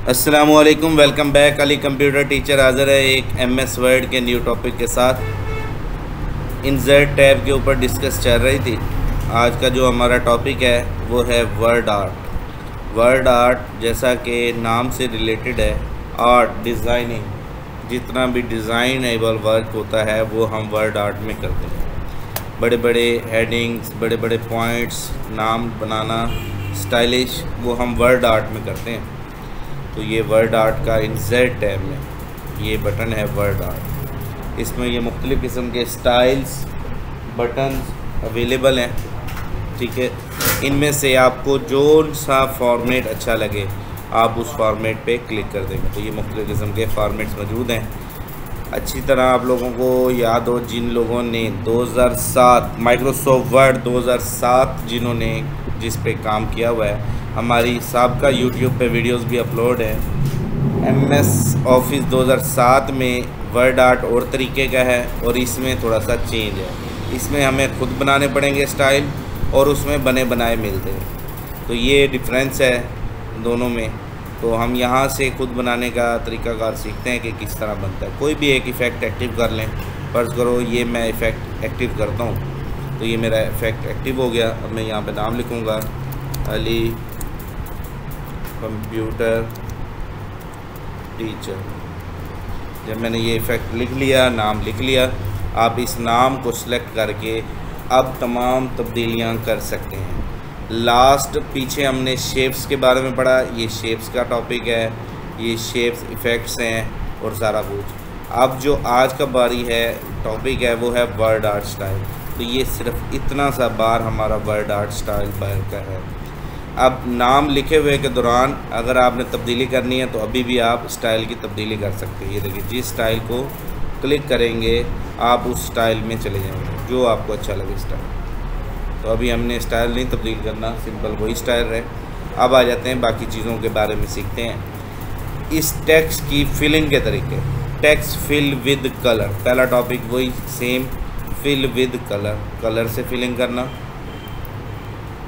अस्सलामुअलैकुम, welcome back. Ali computer teacher हाज़िर है एक MS वर्ड के न्यू टॉपिक के साथ। इंसर्ट टैब के ऊपर डिस्कस चल रही थी। आज का जो हमारा टॉपिक है वो है वर्ड आर्ट। वर्ड आर्ट जैसा कि नाम से रिलेटेड है, आर्ट डिज़ाइनिंग, जितना भी डिज़ाइनेबल वर्क होता है वो हम वर्ड आर्ट में करते हैं। बड़े बड़े हेडिंग्स, बड़े बड़े पॉइंट्स, नाम बनाना स्टाइलिश, वो हम वर्ड आर्ट में करते हैं। तो ये वर्ड आर्ट का इंसर्ट टैब में ये बटन है वर्ड आर्ट। इसमें ये मुख्तलिफ़ किस्म के स्टाइल्स बटन अवेलेबल हैं, ठीक है। इनमें से आपको जो सा फॉर्मेट अच्छा लगे आप उस फॉर्मेट पे क्लिक कर देंगे। तो ये मुख्तलिफ़ किस्म के फॉर्मेट्स मौजूद हैं। अच्छी तरह आप लोगों को याद हो, जिन लोगों ने 2007 माइक्रोसॉफ्ट वर्ड 2007 जिन्होंने जिस पे काम किया हुआ है, हमारी साबका यूट्यूब पे वीडियोस भी अपलोड है। MS ऑफिस 2007 में वर्ड आर्ट और तरीके का है और इसमें थोड़ा सा चेंज है। इसमें हमें खुद बनाने पड़ेंगे स्टाइल और उसमें बने बनाए मिलते हैं। तो ये डिफरेंस है दोनों में। तो हम यहाँ से खुद बनाने का तरीकाकार सीखते हैं कि किस तरह बनता है। कोई भी एक इफ़ेक्ट एक्टिव कर लें। फ़र्ज़ करो ये मैं इफ़ेक्ट एक्टिव करता हूँ, तो ये मेरा इफ़ेक्ट एक्टिव हो गया। अब मैं यहाँ पे नाम लिखूँगा अली कंप्यूटर टीचर। जब मैंने ये इफ़ेक्ट लिख लिया, नाम लिख लिया, आप इस नाम को सिलेक्ट करके अब तमाम तब्दीलियाँ कर सकते हैं। लास्ट पीछे हमने शेप्स के बारे में पढ़ा, ये शेप्स का टॉपिक है, ये शेप्स इफ़ेक्ट्स हैं और सारा कुछ। अब जो आज का बारी है टॉपिक है वो है वर्ड आर्ट स्टाइल। तो ये सिर्फ इतना सा बार हमारा वर्ड आर्ट स्टाइल बार का है। अब नाम लिखे हुए के दौरान अगर आपने तब्दीली करनी है तो अभी भी आप स्टाइल की तब्दीली कर सकते हैं। ये देखिए, जिस स्टाइल को क्लिक करेंगे आप उस स्टाइल में चले जाएंगे जो आपको अच्छा लगे स्टाइल। तो अभी हमने स्टाइल नहीं तब्दील करना, सिंपल वही स्टाइल रहे। अब आ जाते हैं बाकी चीज़ों के बारे में सीखते हैं। इस टेक्स्ट की फिलिंग के तरीके, टेक्स्ट फिल विद कलर, पहला टॉपिक वही same, fill with colour, colour से फिलिंग करना।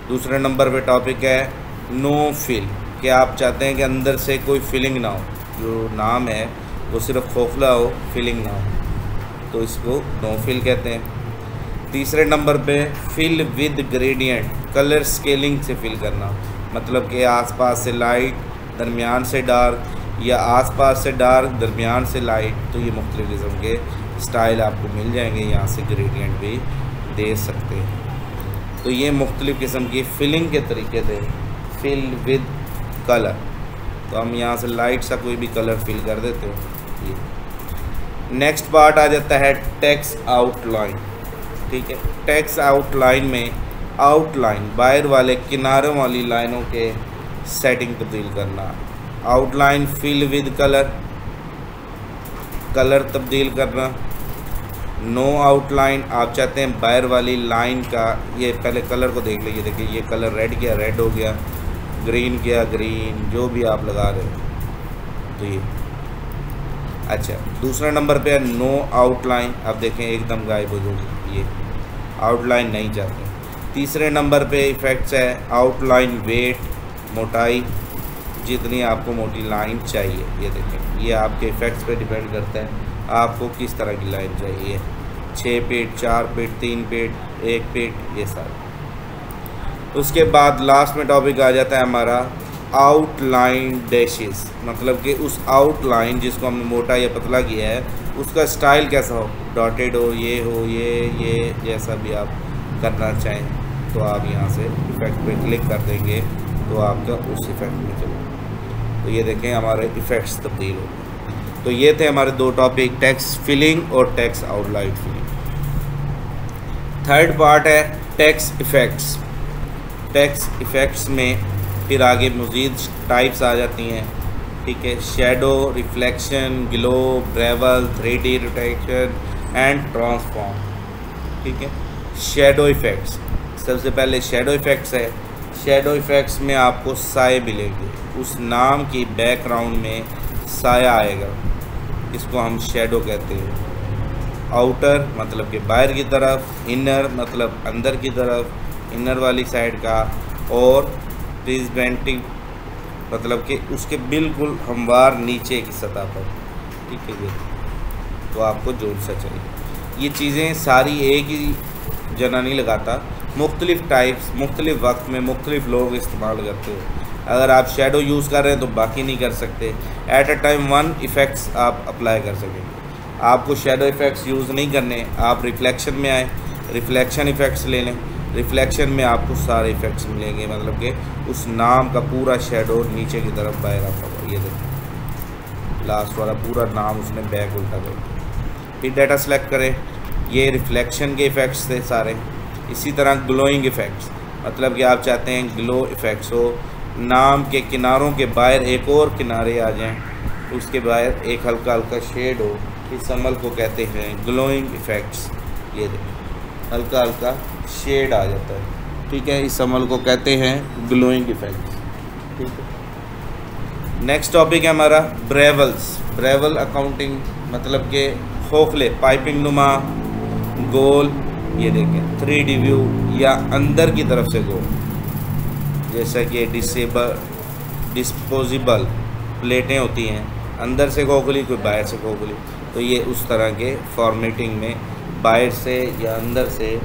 दूसरे नंबर पे टॉपिक है नो फिल, कि आप चाहते हैं कि अंदर से कोई फिलिंग ना हो, जो नाम है वो सिर्फ खोखला हो, फिलिंग ना हो, तो इसको नो फिल कहते हैं। तीसरे नंबर पे fill with gradient, colour scaling से फिल करना, मतलब कि आसपास से लाइट, दरमियान से डार्क, या आसपास से डार्क, दरमियान से लाइट। तो ये मुख्तलिफ़ किस्म के स्टाइल आपको मिल जाएंगे, यहाँ से ग्रेडियंट भी दे सकते हैं। तो ये मुख्तलिफ़ किस्म की फिलिंग के तरीके थे, फिल विद कलर। तो हम यहाँ से लाइट सा कोई भी कलर फिल कर देते हैं। ये नेक्स्ट पार्ट आ जाता है टेक्स्ट आउटलाइन, ठीक है। टेक्स्ट आउटलाइन में आउटलाइन, बाहर वाले किनारों वाली लाइनों के सेटिंग तब्दील करना। Outline fill with colour, colour तब्दील करना। नो आउटलाइन, आप चाहते हैं बाहर वाली लाइन का, ये पहले कलर को देख लीजिए, देखिए ये कलर रेड किया रेड हो गया, ग्रीन किया ग्रीन, जो भी आप लगा रहे हैं। तो ये अच्छा। दूसरा नंबर पे है नो आउटलाइन, अब देखें एकदम गायब हो जाएगी, ये आउटलाइन नहीं चाहते। तीसरे नंबर पे इफ़ेक्ट्स है आउटलाइन वेट, मोटाई, जितनी आपको मोटी लाइन चाहिए। ये देखें, ये आपके इफ़ेक्ट्स पे डिपेंड करता है आपको किस तरह की लाइन चाहिए। 6 फीट, 4 फीट, 3 फीट, 1 फीट, ये सारा। उसके बाद लास्ट में टॉपिक आ जाता है हमारा आउटलाइन डैशेस, मतलब कि उस आउटलाइन जिसको हमने मोटा या पतला किया है उसका स्टाइल कैसा हो, डॉटेड हो, ये जैसा भी आप करना चाहें तो आप यहाँ से इफ़ेक्ट पे क्लिक कर देंगे तो आपका उस इफ़ेक्ट में चलेगा। तो ये देखें हमारे इफ़ेक्ट्स तब्दील हो गए। तो ये थे हमारे दो टॉपिक, टेक्स्ट फिलिंग और text outline filling. Third part है टेक्स्ट इफ़ेक्ट्स। टेक्स्ट इफ़ेक्ट्स में फिर आगे मज़ीद टाइप्स आ जाती हैं, ठीक है। Shadow, reflection, glow, bevel, 3D rotation and transform, ठीक है। शेडो इफ़ेक्ट्स, सबसे पहले शेडो इफ़ेक्ट्स है। शेडो इफ़ेक्ट्स में आपको साए मिलेंगे, उस नाम की बैकग्राउंड में साया आएगा, इसको हम शेडो कहते हैं। आउटर मतलब कि बाहर की तरफ, इनर मतलब अंदर की तरफ, इनर वाली साइड का, और मतलब कि उसके बिल्कुल हमवार नीचे की सतह पर, ठीक है। ये तो आपको जोन सा चाहिए। ये चीज़ें सारी एक ही जना नहीं लगाता, मुख्तलिफ टाइप्स मुख्तलिफ वक्त में मुख्तलिफ लोग इस्तेमाल करते हो। अगर आप शेडो यूज़ कर रहे हैं तो बाकी नहीं कर सकते। At a time one effects आप अप्लाई कर सकेंगे। आपको शेडो इफ़ेक्ट्स यूज़ नहीं करने, आप रिफ्लेक्शन में आए, रिफ्लेक्शन इफ़ेक्ट्स ले लें। रिफ्लेक्शन में आपको सारे इफ़ेक्ट्स मिलेंगे, मतलब कि उस नाम का पूरा शेडो नीचे की तरफ बाहर आता हुआ। ये देखो लास्ट वाला पूरा नाम उसने बैक उल्टा कर दिया। फिर डाटा सेलेक्ट करें, ये रिफ्लेक्शन के इफ़ेक्ट्स थे सारे। इसी तरह ग्लोइंग इफ़ेक्ट्स, मतलब कि आप चाहते हैं ग्लो इफ़ेक्ट्स हो, नाम के किनारों के बाहर एक और किनारे आ जाएं, उसके बाहर एक हल्का हल्का शेड हो, इस अमल को कहते हैं ग्लोइंग इफ़ेक्ट्स। ये देखिए हल्का हल्का शेड आ जाता है, ठीक है, इस अमल को कहते हैं ग्लोइंग इफ़ेक्ट्स, ठीक है। नेक्स्ट टॉपिक है हमारा ब्रेवल्स। ब्रेवल अकाउंटिंग मतलब कि खोखले पाइपिंग नुमा गोल, ये देखें 3D व्यू या अंदर की तरफ से गोल, जैसा कि डिस्पोजिबल प्लेटें होती हैं, अंदर से खोखली कोई बाहर से खोखली, तो ये उस तरह के फॉर्मेटिंग में बाहर से या अंदर से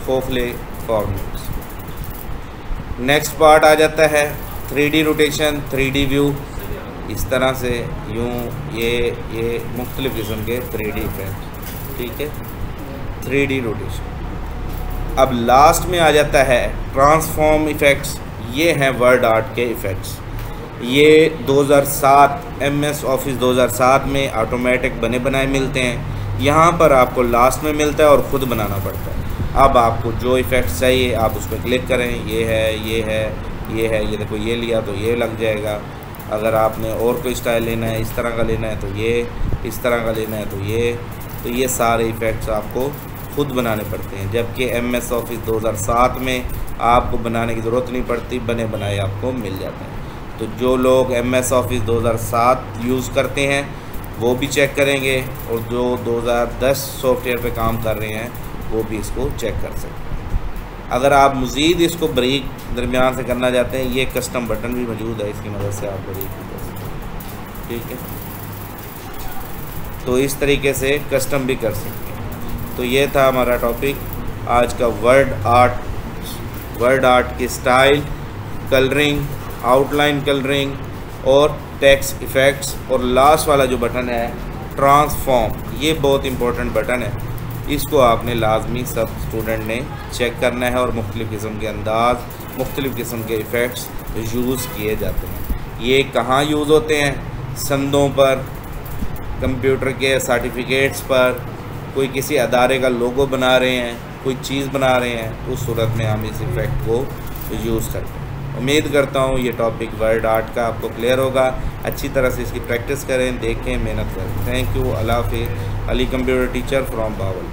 खोखले फॉर्मेट्स। नेक्स्ट पार्ट आ जाता है 3D रोटेशन, 3D व्यू, इस तरह से यूँ ये मुख्तलिफ़ किस्म के 3D इफेक्ट, ठीक है, 3D रोटेशन। अब लास्ट में आ जाता है ट्रांसफॉर्म इफ़ेक्ट्स। ये हैं वर्ड आर्ट के इफ़ेक्ट्स। ये 2007 MS ऑफिस 2007 में ऑटोमेटिक बने बनाए मिलते हैं। यहाँ पर आपको लास्ट में मिलता है और ख़ुद बनाना पड़ता है। अब आपको जो इफ़ेक्ट्स चाहिए आप उस पर क्लिक करें, ये है, ये है, ये है, ये देखो ये लिया तो ये लग जाएगा। अगर आपने और कोई स्टाइल लेना है, इस तरह का लेना है तो ये, इस तरह का लेना है तो ये सारे इफ़ेक्ट्स आपको खुद बनाने पड़ते हैं। जबकि MS ऑफिस 2007 में आपको बनाने की ज़रूरत नहीं पड़ती, बने बनाए आपको मिल जाते हैं। तो जो लोग MS ऑफिस 2007 यूज़ करते हैं वो भी चेक करेंगे, और जो 2010 सॉफ्टवेयर पे काम कर रहे हैं वो भी इसको चेक कर सकते हैं। अगर आप मज़ीद इसको बारीक दरमियान से करना चाहते हैं, ये कस्टम बटन भी मौजूद है, इसकी मदद से आप बारीक भी कर सकते हैं, ठीक है। तो इस तरीके से कस्टम भी कर सकते हैं। तो ये था हमारा टॉपिक आज का वर्ड आर्ट की स्टाइल, कलरिंग, आउटलाइन कलरिंग और टेक्स्ट इफ़ेक्ट्स। और लास्ट वाला जो बटन है ट्रांसफॉर्म, ये बहुत इंपॉर्टेंट बटन है, इसको आपने लाजमी सब स्टूडेंट ने चेक करना है। और मुख्तलिफ़ किस्म के अंदाज, मुख्तलिफ़ किस्म के इफ़ेक्ट्स यूज़ किए जाते हैं। ये कहाँ यूज़ होते हैं? संदों पर, कंप्यूटर के सर्टिफिकेट्स पर, कोई किसी अदारे का लोगो बना रहे हैं, कोई चीज़ बना रहे हैं, उस सूरत में हम इस इफ़ेक्ट को यूज़ करते हैं। उम्मीद करता हूँ ये टॉपिक वर्ड आर्ट का आपको क्लियर होगा। अच्छी तरह से इसकी प्रैक्टिस करें, देखें, मेहनत करें। Thank you. अल्लाह हाफ़िज़। Ali computer teacher from Bawal.